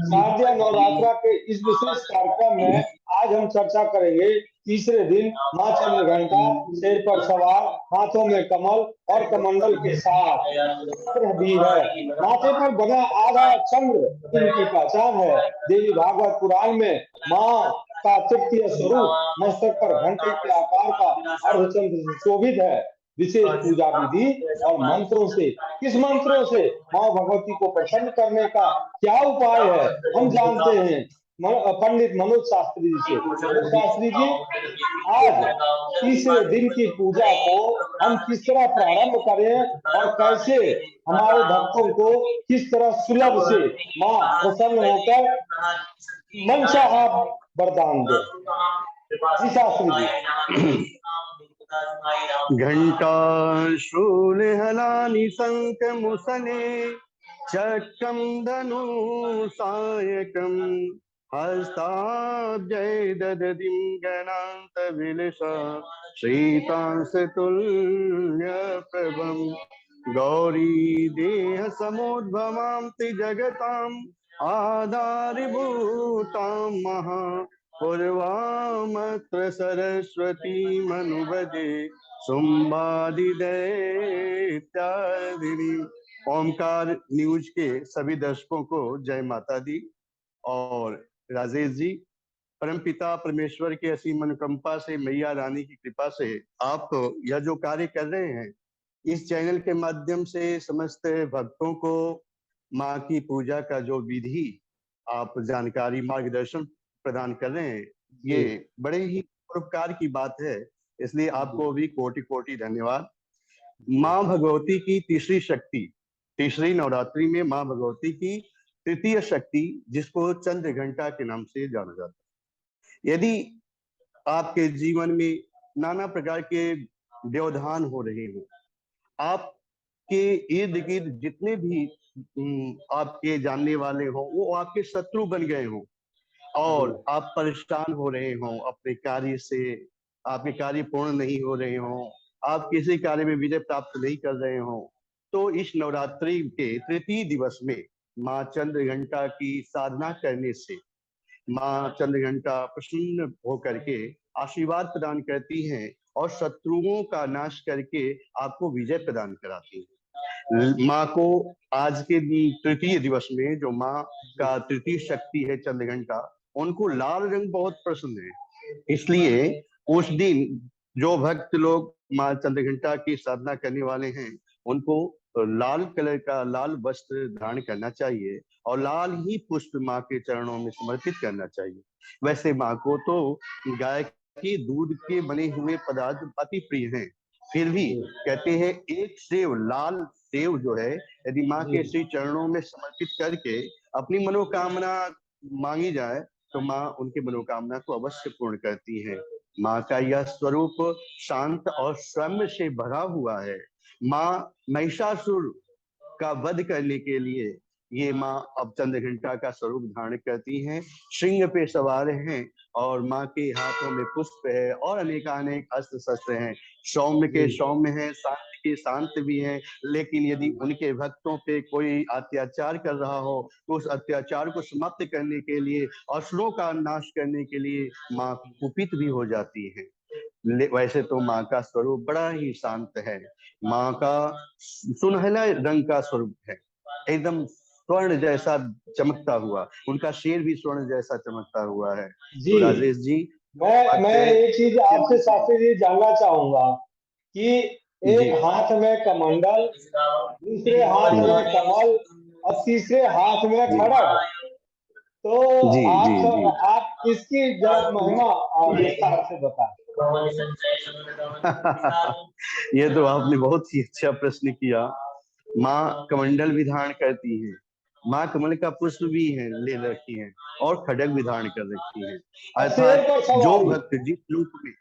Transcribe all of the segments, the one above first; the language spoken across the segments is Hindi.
शारदीय नवरात्रा के इस विशेष कार्यक्रम में आज हम चर्चा करेंगे तीसरे दिन माँ चंद्रघंटा शेर पर सवार, हाथों में कमल और कमंडल के साथ चक्र भी है। माथे पर बना आधा चंद्र इनकी पहचान है। देवी भागवत पुराण में माँ का तृतीय स्वरूप मस्तक पर घंटे के आकार का अर्धचंद्र सुशोभित है। विशेष पूजा विधि और मंत्रों से, किस मंत्रों से माँ भगवती को प्रसन्न करने का क्या उपाय है, हम जानते हैं पंडित मनोज शास्त्री जी से। मनोज शास्त्री जी, आज तीसरे दिन की पूजा को हम किस तरह प्रारंभ करें और कैसे हमारे भक्तों को किस तरह सुलभ से माँ प्रसन्न होकर मनचाहा वरदान दे। जी शास्त्री जी। घंटा शूल हलानि शंख मुसने चक्रम धनु सायकम हस्ताब्जय ददतिं गणांत विलसा श्रीतांस तुल्य प्रभम गौरी देह समुद्भवां जगताम आधारभूतां महा पूर्वामत्र सरस्वती मनुबदे शुंभादि दैत्यादिनी। ओमकार न्यूज के सभी दर्शकों को जय माता दी। और राजेश जी, परमपिता परमेश्वर के असीम अनुकंपा से, मैया रानी की कृपा से आप यह जो कार्य कर रहे हैं, इस चैनल के माध्यम से समस्त भक्तों को माँ की पूजा का जो विधि आप जानकारी मार्गदर्शन प्रदान कर रहे हैं, ये बड़े ही उपकार की बात है। इसलिए आपको भी कोटि कोटि धन्यवाद। माँ भगवती की तीसरी शक्ति, तीसरी नवरात्रि में माँ भगवती की तृतीय शक्ति, जिसको चंद्र घंटा के नाम से जाना जाता है। यदि आपके जीवन में नाना प्रकार के व्यवधान हो रहे हो, आपके इर्द गिर्द जितने भी आपके जानने वाले हो वो आपके शत्रु बन गए हो और आप परेशान हो रहे हो अपने कार्य से, आपके कार्य पूर्ण नहीं हो रहे हो, आप किसी कार्य में विजय प्राप्त नहीं कर रहे हो, तो इस नवरात्रि के तृतीय दिवस में माँ चंद्रघंटा की साधना करने से माँ चंद्रघंटा प्रसन्न होकर के आशीर्वाद प्रदान करती हैं और शत्रुओं का नाश करके आपको विजय प्रदान कराती है। माँ को आज के तृतीय दिवस में जो माँ का तृतीय शक्ति है चंद्रघंटा, उनको लाल रंग बहुत पसंद है। इसलिए उस दिन जो भक्त लोग माँ चंद्रघंटा की साधना करने वाले हैं, उनको लाल कलर का लाल वस्त्र धारण करना चाहिए और लाल ही पुष्प माँ के चरणों में समर्पित करना चाहिए। वैसे माँ को तो गाय के दूध के बने हुए पदार्थ अति प्रिय हैं, फिर भी कहते हैं एक सेव, लाल सेव जो है, यदि माँ के श्री चरणों में समर्पित करके अपनी मनोकामना मांगी जाए तो माँ उनकी मनोकामना को अवश्य पूर्ण करती है। माँ का यह स्वरूप शांत और संयम से भरा हुआ है। माँ महिषासुर का वध करने के लिए ये माँ अब चंद्रघंटा का स्वरूप धारण करती हैं, सिंह पे सवार हैं और माँ के हाथों में पुष्प है और अनेकानेक अस्त्र शस्त्र हैं। सौम्य के सौम्य हैं, शांत के शांत भी हैं, लेकिन यदि उनके भक्तों पे कोई अत्याचार कर रहा हो तो उस अत्याचार को समाप्त करने के लिए, असुरों का नाश करने के लिए माँ कुपित भी हो जाती है। वैसे तो माँ का स्वरूप बड़ा ही शांत है। माँ का सुनहला रंग का स्वरूप है, एकदम स्वर्ण जैसा चमकता हुआ, उनका शेर भी स्वर्ण जैसा चमकता हुआ है। तो राजेश जी, मैं एक चीज आपसे शास्त्री जी जानना चाहूंगा कि एक हाथ में कमंडल, दूसरे हाथ में कमल और तीसरे हाथ में खड़ग, तो आप इसकी जरा महिमा विस्तार से बताएं। ये तो आपने बहुत ही अच्छा प्रश्न किया। माँ कमंडल भी धारण करती है, माँ कमल का पुष्प भी है ले रखी है और खड्ग भी धारण कर रखी है। अर्थात जो भक्त जिस रूप में,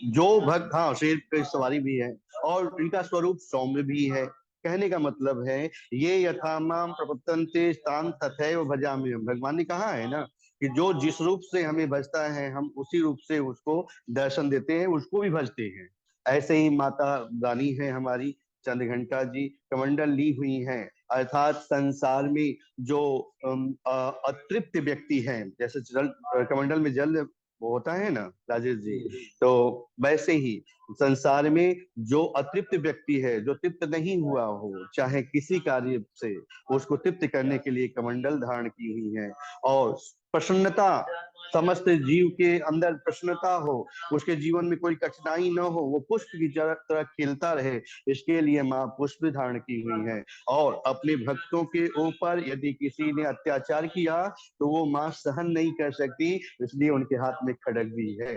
जो भक्त, हाँ, शेर की सवारी भी है और इनका स्वरूप सौम्य भी है। कहने का मतलब है ये यथा माम प्रपद्यन्ते तान् तथैव भजामि। भगवान ने कहा है ना कि जो जिस रूप से हमें भजता है हम उसी रूप से उसको दर्शन देते हैं, उसको भी भजते हैं। ऐसे ही माता रानी है हमारी चंद्रघंटा जी कमंडल ली हुई हैं, अर्थात संसार में जो अतृप्त व्यक्ति हैं, जैसे जल कमंडल में जल वो होता है ना राजेश जी, तो वैसे ही संसार में जो अतृप्त व्यक्ति है, जो तृप्त नहीं हुआ हो चाहे किसी कार्य से, उसको तृप्त करने के लिए कमंडल धारण की हुई है। और प्रसन्नता, समस्त जीव के अंदर प्रसन्नता हो, उसके जीवन में कोई कठिनाई न हो, वो पुष्प की तरह खिलता रहे, इसके लिए माँ पुष्प धारण की हुई है। और अपने भक्तों के ऊपर यदि किसी ने अत्याचार किया तो वो माँ सहन नहीं कर सकती, इसलिए उनके हाथ में खड्ग भी है।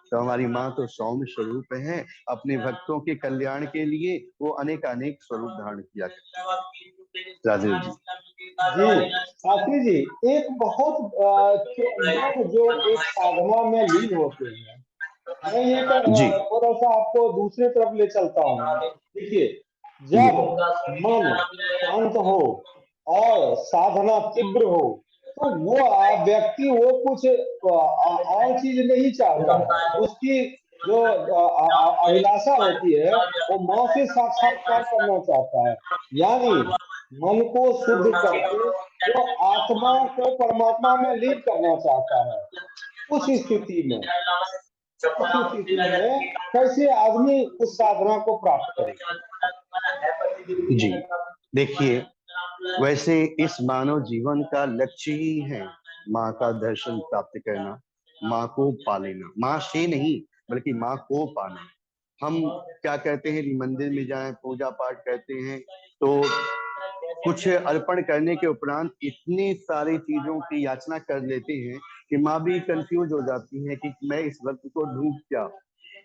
तो हमारी माँ तो सौम्य स्वरूप है, अपने भक्तों के कल्याण के लिए वो अनेक अनेक स्वरूप धारण किया करती। राजेश जी। जी शास्त्री जी, एक बहुत लोग जो एक साधना में लीन होते हैं, मैं ये जी थोड़ा सा आपको दूसरे तरफ ले चलता हूँ। देखिए, जी जब मन शांत हो और साधना तीव्र हो, तो वो व्यक्ति वो कुछ और चीज नहीं चाहता है। उसकी जो अभिलाषा होती है, वो माँ से साक्षात्कार करना चाहता है। यानी मन को शुद्ध करके वो आत्मा को परमात्मा में लीन करना चाहता है। उस स्थिति में उस स्थिति में कैसे आदमी उस साधना को प्राप्त करे? जी, देखिए, वैसे इस मानव जीवन का लक्ष्य ही है माँ का दर्शन प्राप्त करना, माँ को पा लेना, माँ से नहीं बल्कि माँ को पाना। हम क्या कहते हैं, मंदिर में जाएं, पूजा पाठ करते हैं, तो कुछ अर्पण करने के उपरांत इतनी सारी चीजों की याचना कर लेते हैं कि माँ भी कंफ्यूज हो जाती है कि मैं इस वक्त को ढूंढ क्या।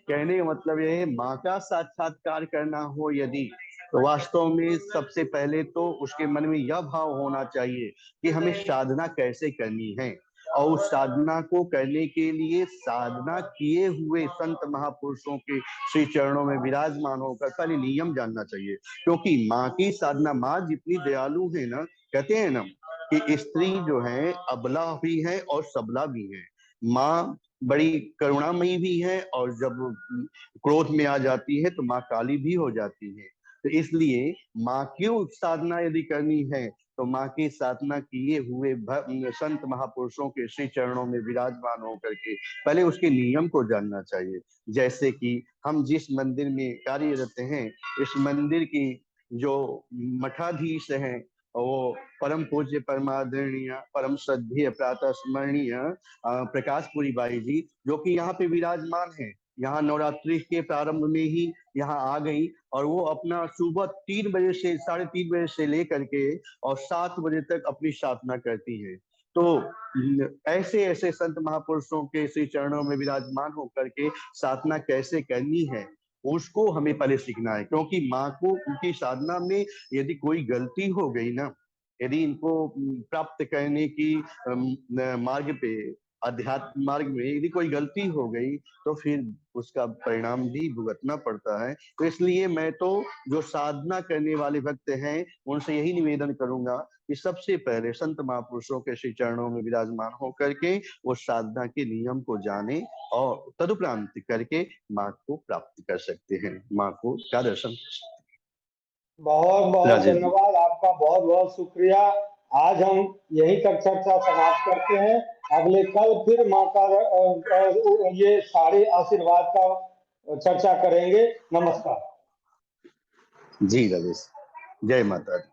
कहने का मतलब यह है, माँ का साक्षात्कार करना हो यदि, तो वास्तव में सबसे पहले तो उसके मन में यह भाव होना चाहिए कि हमें साधना कैसे करनी है, और उस साधना को करने के लिए साधना किए हुए संत महापुरुषों के श्री चरणों में विराजमान होकर पहले नियम जानना चाहिए। क्योंकि माँ की साधना, माँ जितनी दयालु है ना, कहते हैं ना कि स्त्री जो है अबला भी है और सबला भी है। माँ बड़ी करुणामयी भी है, और जब क्रोध में आ जाती है तो माँ काली भी हो जाती है। तो इसलिए माँ की साधना यदि करनी है तो माँ की साधना किए हुए संत महापुरुषों के श्री चरणों में विराजमान होकर के पहले उसके नियम को जानना चाहिए। जैसे कि हम जिस मंदिर में कार्यरत हैं, इस मंदिर की जो मठाधीश हैं, वो परम पूज्य परमादरणीय परम श्रद्धेय प्रातः स्मरणीय प्रकाशपुरी बाई जी, जो कि यहाँ पे विराजमान है। यहाँ नवरात्रि के प्रारंभ में ही यहाँ आ गई, और वो अपना सुबह 3 बजे से 3:30 बजे से लेकर के और 7 बजे तक अपनी साधना करती है। तो ऐसे ऐसे संत महापुरुषों के श्री चरणों में विराजमान होकर के साधना कैसे करनी है, उसको हमें पहले सीखना है। क्योंकि माँ को उनकी साधना में यदि कोई गलती हो गई ना, यदि इनको प्राप्त करने की मार्ग पे, अध्यात्म मार्ग में यदि कोई गलती हो गई तो फिर उसका परिणाम भी भुगतना पड़ता है। तो इसलिए मैं तो जो साधना करने वाले भक्त हैं उनसे यही निवेदन करूंगा कि सबसे पहले संत महापुरुषों के श्री चरणों में विराजमान होकर के वो साधना के नियम को जाने, और तदुपरांत करके माँ को प्राप्त कर सकते हैं, माँ को का दर्शन कर सकते बहुत हैं। बहुत राजेश जी। धन्यवाद, आपका बहुत बहुत शुक्रिया। आज हम यहीं तक चर्चा समाप्त करते हैं। अगले कल फिर माँ का ये सारे आशीर्वाद का चर्चा करेंगे। नमस्कार। जी राजेश, जय माता दी।